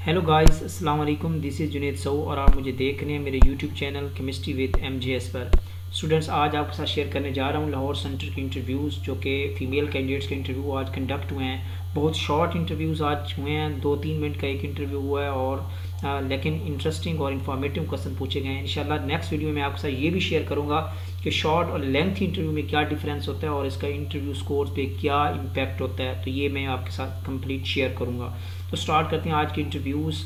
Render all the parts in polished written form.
Hello guys, अस्सलाम वालेकुम। This is Junaid सऊ और आप मुझे देख रहे हैं मेरे YouTube channel chemistry with MJS पर। स्टूडेंट्स, आज आपके साथ शेयर करने जा रहा हूँ लाहौर सेंटर के इंटरव्यूज़ जो कि फ़ीमेल कैंडिडेट्स के इंटरव्यू आज कंडक्ट हुए हैं। बहुत शॉर्ट इंटरव्यूज़ आज हुए हैं, 2-3 मिनट का एक इंटरव्यू हुआ है और लेकिन इंटरेस्टिंग और इन्फॉर्मेटिव क्वेश्चन पूछे गए हैं। इंशाल्लाह नेक्स्ट वीडियो में आपके साथ ये भी शेयर करूँगा कि शॉर्ट और लेंथ इंटरव्यू में क्या डिफरेंस होता है और इसका इंटरव्यू स्कोर पे क्या इम्पैक्ट होता है, तो ये मैं आपके साथ कंप्लीट शेयर करूँगा। तो स्टार्ट करते हैं आज के इंटरव्यूज़।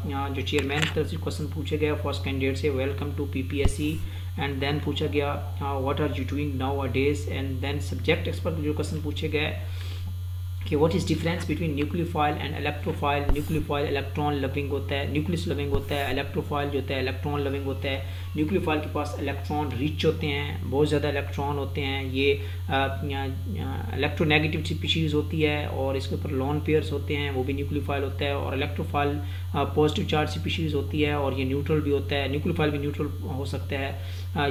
यहाँ जो चेयरमैन की तरफ से क्वेश्चन पूछे गया फर्स्ट कैंडिडेट से, welcome to PPSC, and then पूछा गया what are you doing nowadays, and then subject expert जो क्वेश्चन पूछे गए कि what is difference between nucleophile and electrophile. Nucleophile electron loving होता है, न्यूक्लियस लविंग होता है। इलेक्ट्रोफाइल जो होता है इलेक्ट्रॉन लविंग होता है। न्यूक्लियोफाइल के पास इलेक्ट्रॉन रिच होते हैं, बहुत ज़्यादा इलेक्ट्रॉन होते हैं। ये इलेक्ट्रोनेगेटिव स्पीशीज़ होती है और इसके ऊपर लॉन पेयर्स होते हैं, वो भी न्यूक्लियोफाइल होता है। और इलेक्ट्रोफाइल पॉजिटिव चार्ज स्पीशीज़ होती है और ये न्यूट्रल भी होता है। न्यूक्लियोफाइल भी न्यूट्रल हो सकता है।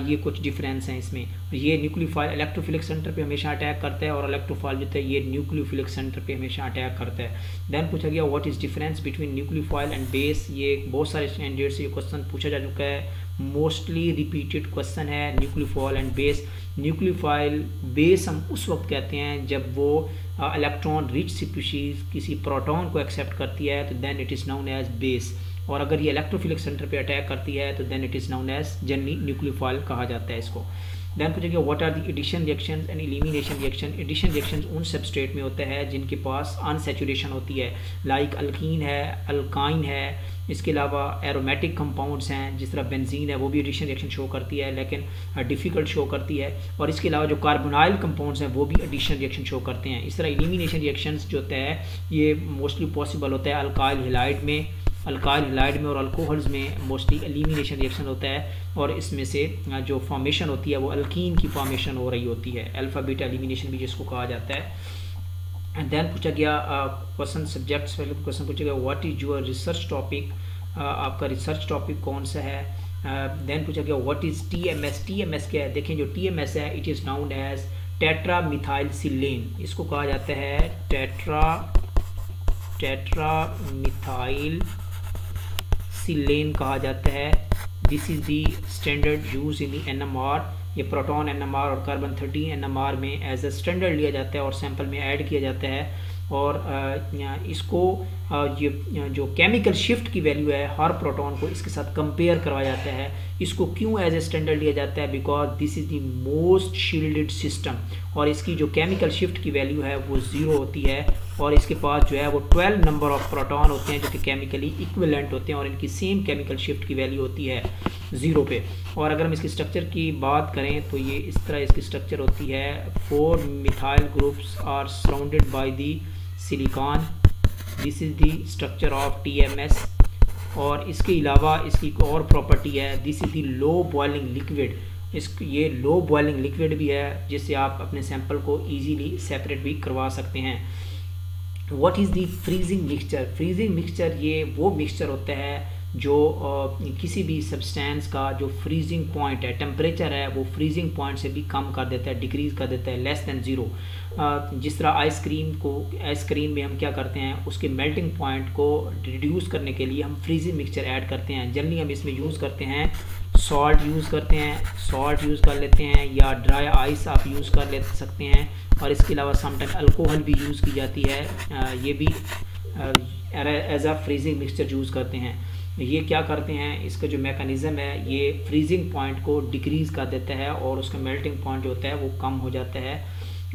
ये कुछ डिफरेंस हैं इसमें। ये न्यूक्लियोफाइल इलेक्ट्रोफिलिक सेंटर पे हमेशा अटैक करता है और इलेक्ट्रोफाइल जो है ये न्यूक्लियोफिलिक सेंटर पे हमेशा अटैक करता है। देन पूछा गया what is difference between nucleophile and base. ये बहुत सारे स्टैंडर्ड से ये क्वेश्चन पूछा जा चुका है, मोस्टली रिपीटेड क्वेश्चन है। Nucleophile and base, nucleophile base हम उस वक्त कहते हैं जब वो इलेक्ट्रॉन रिच स्पीशीज किसी प्रोटॉन को एक्सेप्ट करती है, तो then it is known as base. और अगर ये इलेक्ट्रोफिलिक सेंटर पे अटैक करती है तो then it is known as generally nucleophile कहा जाता है इसको। देन पूछेंगे what are the addition reactions and elimination reaction. Addition reactions उन सबस्ट्रेट में होता है जिनके पास अनसैचुरेशन होती है, लाइक अल्कीन है, अल्काइन है। इसके अलावा एरोमेटिक कंपाउंड्स हैं जिस तरह बेंजीन है, वो भी एडिशन रिएक्शन शो करती है लेकिन डिफ़िकल्ट शो करती है। और इसके अलावा जो कार्बोनाइल कंपाउंड्स हैं वो भी एडिशन रिएक्शन शो करते हैं। इस तरह एलिमिनेशन रिएक्शंस जो होता है ये मोस्टली पॉसिबल होता है अल्काइल हैलाइड में, और अल्कोहल्स में मोस्टली एलिमिनेशन रिएक्शन होता है। और इसमें से जो फॉर्मेशन होती है वो अल्कीन की फॉर्मेशन हो रही होती है, अल्फा बीटा एलिमिनेशन भी जिसको कहा जाता है। एंड देन पूछा गया क्वेश्चन सब्जेक्ट्स, पहले क्वेश्चन पूछा गया what is your research topic, आपका रिसर्च टॉपिक कौन सा है। देन पूछा गया व्हाट इज़ टीएमएस। टीएमएस क्या है, देखें जो टीएमएस है it is known as tetramethylsilane. इसको कहा जाता है टेट्रा मिथाइल सिलेन कहा जाता है। This is the standard use in the NMR. ये प्रोटॉन एनएमआर और कार्बन 13 एनएमआर में एज ए स्टैंडर्ड लिया जाता है और सैंपल में ऐड किया जाता है। और इसको ये जो केमिकल शिफ्ट की वैल्यू है हर प्रोटॉन को इसके साथ कंपेयर करवाया जाता है। इसको क्यों एज ए स्टैंडर्ड लिया जाता है, because this is the most shielded system और इसकी जो केमिकल शिफ्ट की वैल्यू है वो 0 होती है। और इसके पास जो है वो 12 नंबर ऑफ प्रोटॉन होते हैं जो कि केमिकली इक्विवेलेंट होते हैं और इनकी सेम केमिकल शिफ्ट की वैल्यू होती है 0 पे। और अगर हम इसकी स्ट्रक्चर की बात करें तो ये इस तरह इसकी स्ट्रक्चर होती है। 4 methyl groups are surrounded by the silicon. This is the structure of TMS. और इसके अलावा इसकी एक और प्रॉपर्टी है, this is the low boiling liquid. ये लो बॉइलिंग लिक्विड भी है जिससे आप अपने सैंपल को ईजीली सेपरेट भी करवा सकते हैं। What is the freezing mixture. Freezing mixture ये वो मिक्सचर होता है जो किसी भी सब्सटेंस का जो फ्रीजिंग पॉइंट है, टेम्परेचर है, वो फ्रीजिंग पॉइंट से भी कम कर देता है, डिक्रीज़ कर देता है, लेस दैन 0। जिस तरह आइसक्रीम में हम क्या करते हैं, उसके मेल्टिंग पॉइंट को रिड्यूस करने के लिए हम फ्रीजिंग मिक्सचर ऐड करते हैं। जनरली हम इसमें यूज़ करते हैं सॉल्ट यूज़ करते हैं, सॉल्ट यूज़ कर लेते हैं या ड्राई आइस आप यूज़ कर ले सकते हैं। और इसके अलावा समटाइम अल्कोहल भी यूज़ की जाती है, ये भी एज आ फ्रीजिंग मिक्सचर यूज़ करते हैं। ये क्या करते हैं, इसका जो मैकेनिज़्म है ये फ्रीजिंग पॉइंट को डिक्रीज़ कर देता है और उसका मेल्टिंग पॉइंट जो होता है वो कम हो जाता है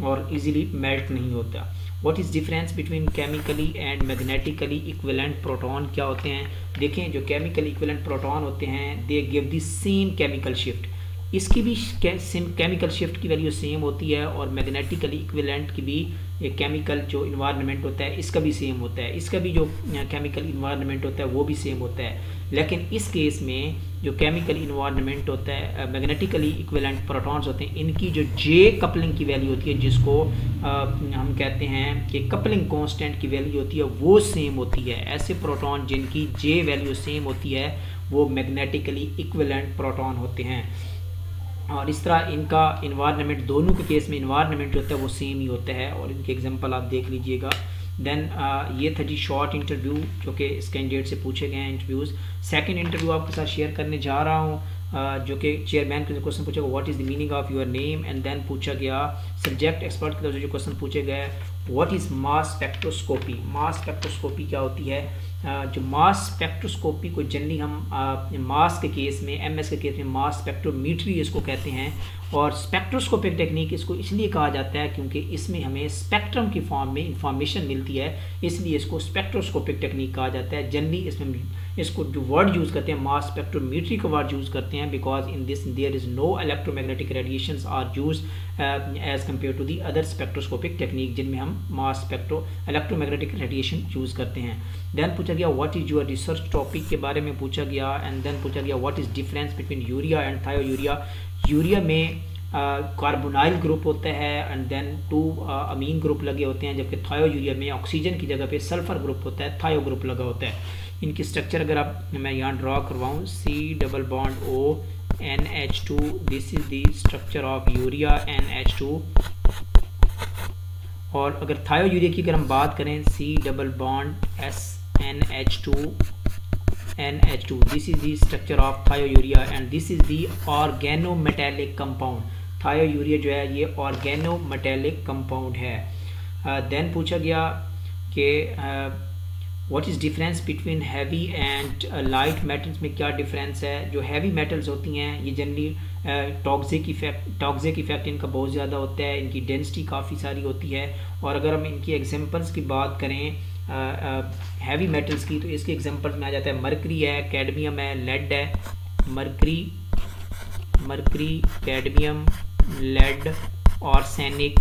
और इजीली मेल्ट नहीं होता। What is difference between chemically and magnetically equivalent proton. क्या होते हैं, देखें जो केमिकली इक्विवेलेंट प्रोटॉन होते हैं they give the same chemical shift. इसकी भी केमिकल शिफ्ट की वैल्यू सेम होती है और मैग्नेटिकली इक्विवेलेंट की भी एक केमिकल जो इन्वायरमेंट होता है इसका भी सेम होता है, इसका भी जो केमिकल इन्वायरमेंट होता है वो भी सेम होता है। लेकिन इस केस में जो केमिकल इन्वायरमेंट होता है, मैग्नेटिकली इक्विवेलेंट प्रोटॉन्स होते हैं, इनकी जो जे कपलिंग की वैल्यू होती है जिसको हम कहते हैं कि कपलिंग कांस्टेंट की वैल्यू होती है वो सेम होती है। ऐसे प्रोटॉन जिनकी जे वैल्यू सेम होती है वो मैग्नेटिकली इक्विवेलेंट प्रोटॉन होते हैं। और इस तरह इनका इन्वायरमेंट, दोनों के केस में इन्वायरमेंट जो होता है वो सेम ही होता है। और इनके एग्जांपल आप देख लीजिएगा, देन ये था जी शॉर्ट इंटरव्यू जो कि इस कैंडिडेट से पूछे गए हैं इंटरव्यूज़। सेकंड इंटरव्यू आपके साथ शेयर करने जा रहा हूँ जो कि चेयरमैन के क्वेश्चन पूछा गया what is the meaning of your name, and then पूछा गया सब्जेक्ट एक्सपर्ट की तरफ से जो क्वेश्चन पूछे गए what is mass spectroscopy. Mass spectroscopy क्या होती है? जो मास स्पेक्ट्रोस्कोपी को जनरली हम मास के केस में, एमएस के केस में मास स्पेक्ट्रोमीट्री इसको कहते हैं, और स्पेक्ट्रोस्कोपिक टेक्निक इसको इसलिए कहा जाता है क्योंकि इसमें हमें स्पेक्ट्रम की फॉर्म में इंफॉर्मेशन मिलती है, इसलिए इसको स्पेक्ट्रोस्कोपिक टेक्निक कहा जाता है। जनरली इसमें इसको जो वर्ड यूज़ करते हैं मास स्पेक्ट्रोमीट्री का वर्ड यूज़ करते हैं because in this there is no electromagnetic radiations are use as compare to the other spectroscopic technique जिनमें हम mass spectro electromagnetic radiation use करते हैं। देन पूछा गया what is your research topic के बारे में पूछा गया, एंड देन पूछा गया what is difference between urea and thiourea. Urea में कार्बोनाइल ग्रुप होता है एंड देन 2 अमीन ग्रुप लगे होते हैं, जबकि थायोयूरिया में ऑक्सीजन की जगह पे सल्फर ग्रुप होता है, थायो ग्रुप लगा होता है। इनकी स्ट्रक्चर अगर आप मैं यहाँ ड्रॉ करवाऊँ C+O NH2, this is the structure of urea NH2। और अगर थायोयूरिया की अगर हम बात करें C+S NH2, this is the structure of thiourea and this is the organometallic compound. Thiourea जो है ये ऑर्गेनोमेटेलिक कंपाउंड है। देन पूछा गया कि what is difference between heavy and light metals में क्या डिफरेंस है। जो हैवी मेटल्स होती हैं ये जनरली टॉक्सिक इफेक्ट इनका बहुत ज़्यादा होता है, इनकी डेंसिटी काफ़ी सारी होती है। और अगर हम इनकी एग्जांपल्स की बात करें हैवी मेटल्स की, तो इसके एग्जांपल्स में आ जाता है मरकरी है, कैडमियम है, लेड है। Mercury, cadmium, lead, arsenic,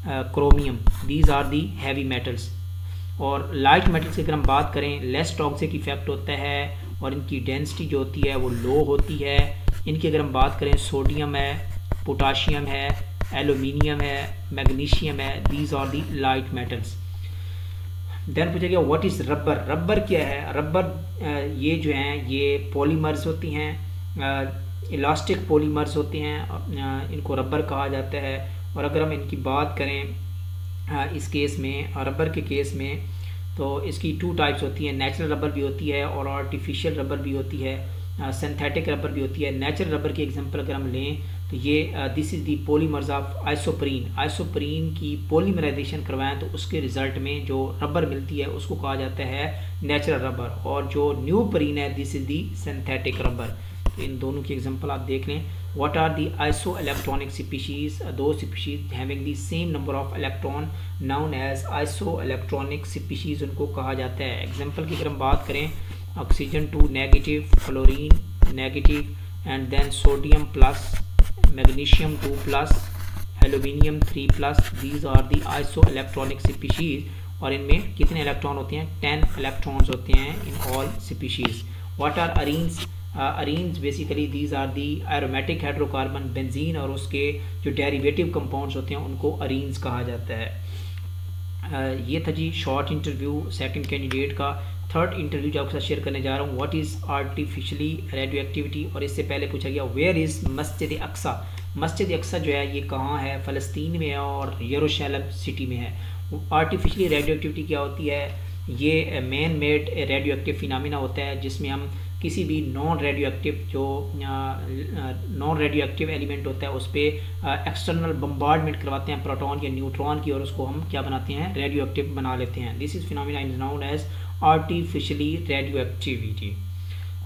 chromium, these are the heavy metals. और लाइट मेटल्स की अगर हम बात करें लेस टॉक्सिक इफेक्ट होता है और इनकी डेंसिटी जो होती है वो लो होती है। इनकी अगर हम बात करें सोडियम है, पोटाशियम है, एलुमिनियम है, मैग्नीशियम है, these are the light metals. Then पूछा गया व्हाट इज़ रबर। रबर क्या है? रबर ये जो हैं ये पॉलीमर्स होती हैं, इलास्टिक पॉलीमर्स होते हैं, इनको रबर कहा जाता है। और अगर हम इनकी बात करें इस केस में रबर के केस में तो इसकी 2 टाइप्स होती हैं, नेचुरल रबर भी होती है और आर्टिफिशियल रबर भी होती है, सिंथेटिक रबर भी होती है। नेचुरल रबर की एग्जांपल अगर हम लें तो ये this is the polymers of isoprene की पॉलीमराइजेशन करवाएं तो उसके रिजल्ट में जो रबर मिलती है उसको कहा जाता है नेचुरल रबर, और जो न्यूपरीन है this is the synthetic rubber. तो इन दोनों की एग्जांपल आप देख लें। What are the isoelectronic species? Those species having the same number of electron known as isoelectronic species उनको कहा जाता है। एग्जाम्पल की अगर हम बात करें oxygen 2 negative, fluorine negative, and then sodium plus, magnesium 2 plus, aluminium 3 plus, these are the isoelectronic species. और इनमें कितने इलेक्ट्रॉन होते हैं? 10 इलेक्ट्रॉन्स होते हैं in all species. What are arenes? Arenes basically these are the aromatic hydrocarbon, benzene और उसके जो डेरिवेटिव कंपाउंड्स होते हैं उनको अरीन्स कहा जाता है। ये था जी शॉर्ट इंटरव्यू सेकंड कैंडिडेट का। थर्ड इंटरव्यू जो आपके साथ शेयर करने जा रहा हूँ what is artificially radio activity. और इससे पहले पूछा गया वेयर इज़ मस्जिद अक्सा। मस्जिद अक्सा जो है ये कहाँ है? फ़लस्तीन में है और यरूशलेम सिटी में है। आर्टिफिशियली रेडियो एक्टिविटी क्या होती है? ये man made radio active phenomena होता है जिसमें हम किसी भी नॉन रेडियो एक्टिव एलिमेंट होता है उस पर एक्सटर्नल बम्बार्डमेंट करवाते हैं प्रोटॉन या न्यूट्रॉन की, और उसको हम क्या बनाते हैं? रेडियो एक्टिव बना लेते हैं। This is phenomena is known as artificially radio activity.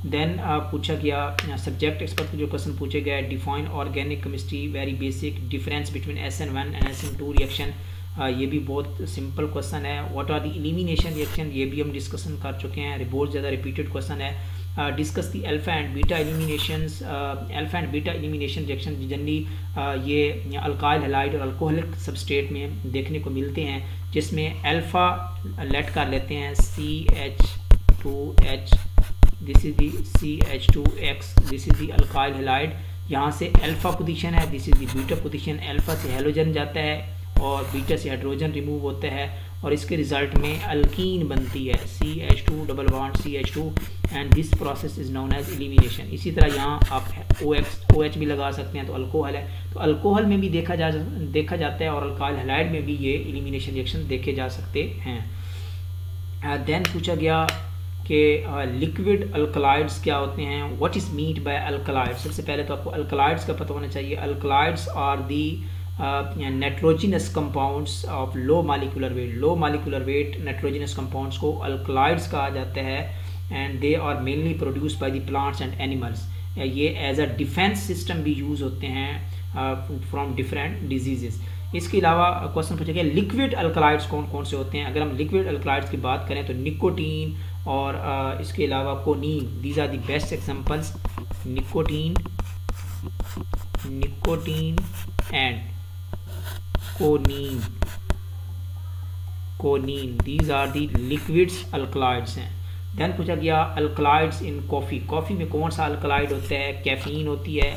Then पूछा गया सब्जेक्ट एक्सपर्ट को जो क्वेश्चन पूछे गया define organic chemistry, very basic, difference between SN1 and SN2 reaction. ये भी बहुत सिंपल क्वेश्चन है। What are the elimination reaction, ये भी हम डिस्कशन कर चुके हैं, बहुत ज़्यादा रिपीटेड क्वेश्चन है। Discuss the alpha and beta eliminations. Alpha and beta elimination reaction generally ये अल्काइल हैलाइड और अल्कोहलिक सबस्ट्रेट में देखने को मिलते हैं, जिसमें अल्फ़ा लेट कर लेते हैं CH2H, this is the CH2X, this is the alkyl halide. यहाँ से अल्फ़ा पोजीशन है, this is the beta position. Alpha से हेलोजन जाता है और बीटा से हाइड्रोजन रिमूव होता है और इसके रिजल्ट में अल्कीन बनती है CH2 double bond CH2 and this process is known as elimination. इसी तरह यहाँ आप OH भी लगा सकते हैं, तो अल्कोहल है, तो अल्कोहल में भी देखा जाता है और अल्काइल हैलाइड में भी ये एलिमिनेशन रिएक्शन देखे जा सकते हैं। देन पूछा गया कि लिक्विड अल्कलाइड्स क्या होते हैं, what is meant by alkaloids. सबसे पहले तो आपको अल्कलाइड्स का पता होना चाहिए। Alkaloids are the nitrogenous compounds of low molecular weight. Low molecular weight nitrogenous compounds को अल्कलाइड्स कहा जाता है, and they are mainly produced by the plants and animals. ये एज अ डिफेंस सिस्टम भी यूज़ होते हैं फ्रॉम डिफरेंट डिजीजेस। इसके अलावा क्वेश्चन पूछा गया लिक्विड अल्कलाइड्स कौन कौन से होते हैं। अगर हम लिक्विड अल्कलाइड्स की बात करें तो निकोटीन और इसके अलावा coniine, these are the best examples. Nicotine and coniine these are the liquids alkaloids हैं। देन पूछा गया अल्कलाइड्स इन कॉफ़ी। कॉफ़ी में कौन सा अल्कलाइड होता है, कैफीन होती है।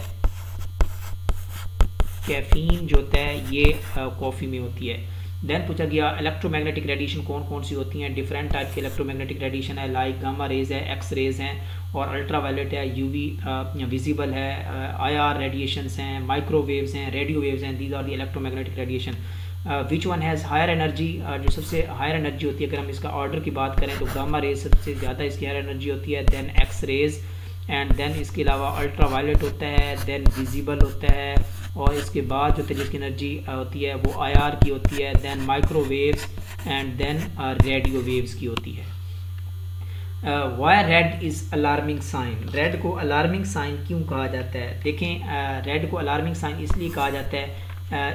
कैफीन जो होता है ये कॉफ़ी में होती है। देन पूछा गया इलेक्ट्रोमैग्नेटिक रेडिएशन कौन कौन सी होती हैं। डिफरेंट टाइप के इलेक्ट्रोमैग्नेटिक रेडिएशन है, लाइक गामा रेज है, एक्स रेज हैं, और अल्ट्रावायलेट है, यूवी विजिबल है, आईआर रेडिएशंस हैं, माइक्रोवेव्स हैं, रेडियो वेव्स हैं। These are the electromagnetic radiation. Which one has higher energy, जो सबसे हायर एनर्जी होती है, अगर हम इसका ऑर्डर की बात करें तो गामा रेज सबसे ज़्यादा इसकी हायर एनर्जी होती है, then X rays, and then इसके अलावा अल्ट्रावायलेट होता है, देन विजिबल होता है, और इसके बाद जो जिसकी एनर्जी होती है वो आईआर की होती है, then microwaves, and then radio waves की होती है। Why red is alarming sign. Red को अलार्मिंग साइन क्यों कहा जाता है। देखें, रेड को अलार्मिंग साइन इसलिए कहा जाता है,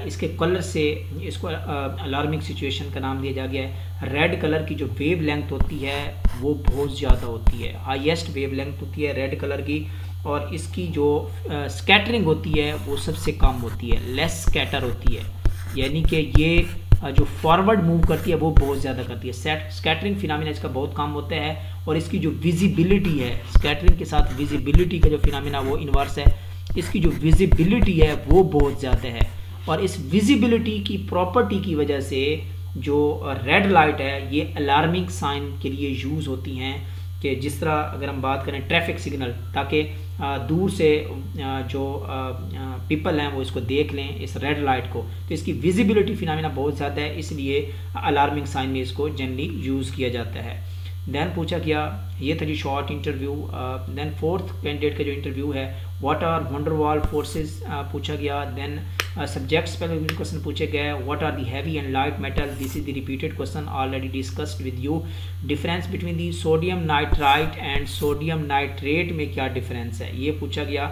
इसके कलर से इसको अलार्मिंग सिचुएशन का नाम दिया जा गया है। रेड कलर की जो वेव लेंथ होती है वो बहुत ज़्यादा होती है, हाईएस्ट वेव लेंथ होती है रेड कलर की, और इसकी जो स्कैटरिंग होती है वो सबसे कम होती है, लेस स्कैटर होती है, यानी कि ये जो फॉरवर्ड मूव करती है वो बहुत ज़्यादा करती है। स्कैटरिंग फिनोमेना इसका बहुत कम होता है, और इसकी जो विजिबिलिटी है, स्कैटरिंग के साथ विजिबिलिटी का जो फिनोमेना वो इन्वर्स है, इसकी जो विजिबिलिटी है वो बहुत ज़्यादा है, और इस विजिबिलिटी की प्रॉपर्टी की वजह से जो रेड लाइट है ये अलार्मिंग साइन के लिए यूज़ होती हैं, कि जिस तरह अगर हम बात करें ट्रैफिक सिग्नल, ताकि दूर से जो पीपल हैं वो इसको देख लें इस रेड लाइट को, तो इसकी विजिबिलिटी फिनोमेना बहुत ज़्यादा है, इसलिए अलार्मिंग साइन में इसको जनरली यूज़ किया जाता है। देन पूछा गया, ये था जी short interview. Then fourth candidate का जो इंटरव्यू है, व्हाट आर वंडरवाल फोर्सेस पूछा गया। देन सब्जेक्ट्स पर क्वेश्चन पूछे गए, what are the heavy and light metal. This is the repeated question already discussed with you. Difference between the sodium nitrite and sodium nitrate में क्या difference है, ये पूछा गया।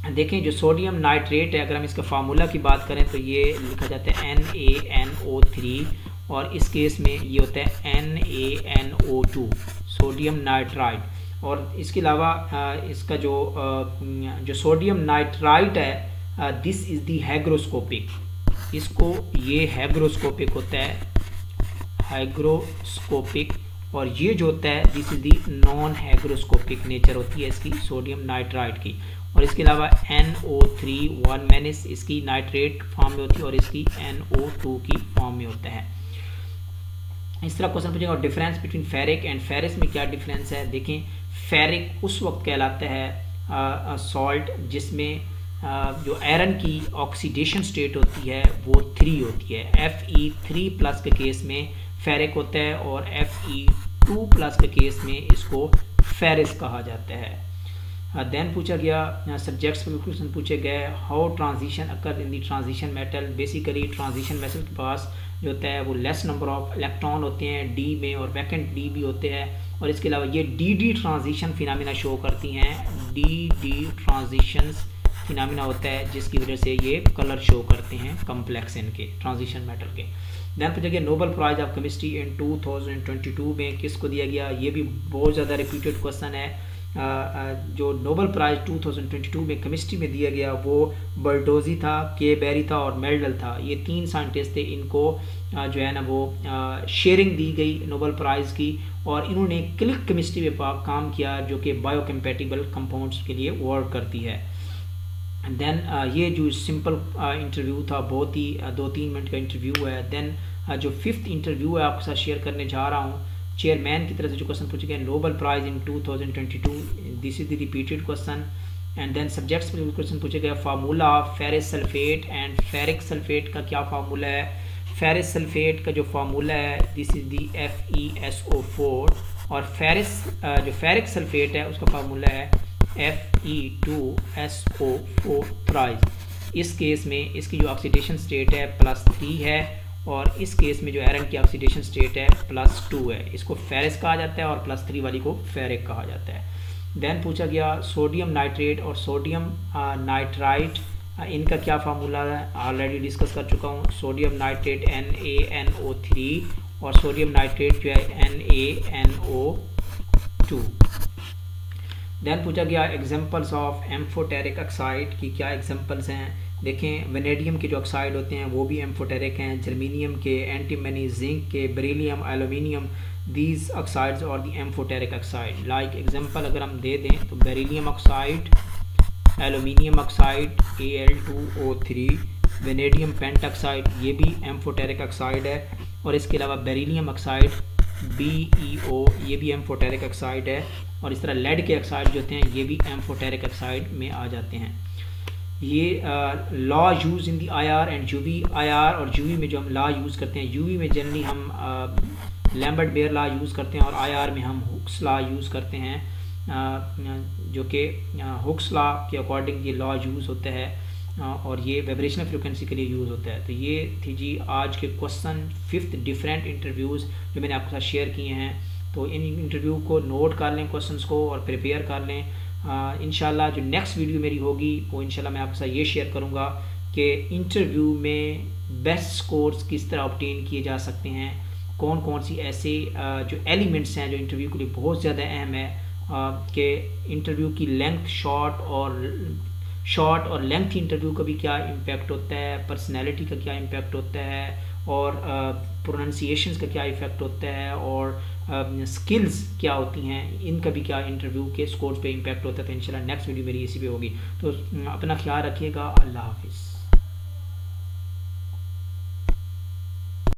देखें, जो सोडियम नाइट्रेट है, अगर हम इसका फार्मूला की बात करें तो ये लिखा जाता है NaNO3, और इस केस में ये होता है NaNO2, सोडियम नाइट्राइट। और इसके अलावा इसका जो सोडियम नाइट्राइट है, दिस इज़ दी हाइग्रोस्कोपिक, इसको ये हाइग्रोस्कोपिक होता है, हाइग्रोस्कोपिक, और ये जो होता है this is the non hygroscopic nature होती है इसकी सोडियम नाइट्राइट की। और इसके अलावा NO3 1 माइनस इसकी नाइट्रेट फॉर्म में होती है, और इसकी NO2 की फॉर्म में होता है। इस तरह क्वेश्चन पूछेगा, और difference between ferric and ferrous में क्या डिफरेंस है। देखें, फेरिक उस वक्त कहलाता है सॉल्ट जिसमें जो आयरन की ऑक्सीडेशन स्टेट होती है वो 3 होती है। Fe3+ के केस में फेरिक होता है, और Fe2+ के केस में इसको फेरिस कहा जाता है। देन पूछा गया, सब्जेक्ट्स पर क्वेश्चन पूछे गए, how transition occur in the transition metal. Basically transition metal के पास जो होता है वो लेस नंबर ऑफ इलेक्ट्रॉन होते हैं डी में, और वैकेंट डी भी होते हैं, और इसके अलावा ये डी ट्रांजिशन फिनोमेना शो करती हैं। डी ट्रांजिशन फिनोमेना होता है जिसकी वजह से ये कलर शो करते हैं कम्प्लेक्स इनके ट्रांजिशन मेटल के। देन पूछा गया, Nobel prize of chemistry in 2022 में किसको दिया गया। ये भी बहुत ज़्यादा रिपीटेड क्वेश्चन है। जो नोबेल प्राइज़ 2022 में केमिस्ट्री में दिया गया वो बर्डोजी था, के बेरी था, और मेल्डल था। ये 3 साइंटिस्ट थे, इनको जो है ना वो शेयरिंग दी गई नोबेल प्राइज़ की, और इन्होंने क्लिक केमिस्ट्री में काम किया जो कि बायोकम्पैटिबल कंपाउंड्स के लिए वर्क करती है। देन ये जो सिंपल इंटरव्यू था, बहुत ही 2-3 मिनट का इंटरव्यू है। देन जो 5th इंटरव्यू है आपके साथ शेयर करने जा रहा हूँ, चेयरमैन की तरफ से जो क्वेश्चन पूछे गए, Nobel prize in 2022, this is the repeated question. And then subjects पर क्वेश्चन पूछे गए, formula ferrous sulphate and ferric sulphate का क्या फार्मूला है। फेरस सल्फेट का जो फार्मूला है दिस इज़ दी FeSO4, और जो फेरिक सल्फेट है उसका फार्मूला है Fe2SO4 थ्राइस। इस केस में इसकी जो ऑक्सीडेशन स्टेट है +3 है, और इस केस में जो आयरन की ऑक्सीडेशन स्टेट है +2 है। इसको फेरिस कहा जाता है और +3 वाली को फेरिक कहा जाता है। देन पूछा गया सोडियम नाइट्रेट और सोडियम नाइट्राइट, इनका क्या फार्मूला है, ऑलरेडी डिस्कस कर चुका हूँ। सोडियम नाइट्रेट NaNO3 और सोडियम नाइट्रेट जो है NaNO2। देन पूछा गया एग्जांपल्स ऑफ एम्फोटेरिक ऑक्साइड की क्या एग्जांपल्स हैं। देखें वेनेडियम के जो ऑक्साइड होते हैं वो भी एम्फोटेरिक हैं, जर्मीनियम के, एंटीमनी, जिंक के, बेरिलियम, एल्यूमिनियम, दीज ऑक्साइड्स और दी एम्फोटेरिक ऑक्साइड। लाइक एग्जांपल अगर हम दे दें तो beryllium oxide, aluminium oxide Al2O3, vanadium pentoxide ये भी एम्फोटेरिक ऑक्साइड है, और इसके अलावा बेरिलियम ऑक्साइड BeO ये भी एम्फोटेरिक ऑक्साइड है, और इस तरह लेड के ऑक्साइड जो होते हैं ये भी एम्फोटेरिक ऑक्साइड में आ जाते हैं। ये law use in the IR and UV। IR और UV में जो हम लॉ यूज़ करते हैं, UV में जनरली हम लैम्बर्ट बेयर लॉ यूज़ करते हैं, और IR में हम हुक्स लॉ यूज़ करते हैं, जो कि हुक्स लॉ के अकॉर्डिंग ये लॉ यूज़ होता है, और ये वाइब्रेशनल फ्रिक्वेंसी के लिए यूज़ होता है। तो ये थी जी आज के क्वेश्चन 5 डिफरेंट इंटरव्यूज़ जो मैंने आपके साथ शेयर किए हैं। तो इन इंटरव्यू को नोट कर लें क्वेश्चंस को और प्रिपेयर कर लें। इंशाल्लाह जो नेक्स्ट वीडियो मेरी होगी वो इंशाल्लाह मैं आपके साथ ये शेयर करूँगा कि इंटरव्यू में बेस्ट स्कोर्स किस तरह ऑब्टेन किए जा सकते हैं, कौन कौन सी ऐसे जो एलिमेंट्स हैं जो इंटरव्यू के लिए बहुत ज़्यादा अहम है, कि इंटरव्यू की लेंथ शॉर्ट और लेंथ इंटरव्यू का भी क्या इम्पैक्ट होता है, पर्सनैलिटी का क्या इम्पैक्ट होता है, और प्रोनाउंसिएशंस का क्या इफ़ेक्ट होता है, और स्किल्स क्या होती हैं, इनका भी क्या इंटरव्यू के स्कोर्स पे इम्पैक्ट होता है। तो इंशाल्लाह नेक्स्ट वीडियो मेरी इसी पे होगी। तो अपना ख्याल रखिएगा। अल्लाह हाफिज़।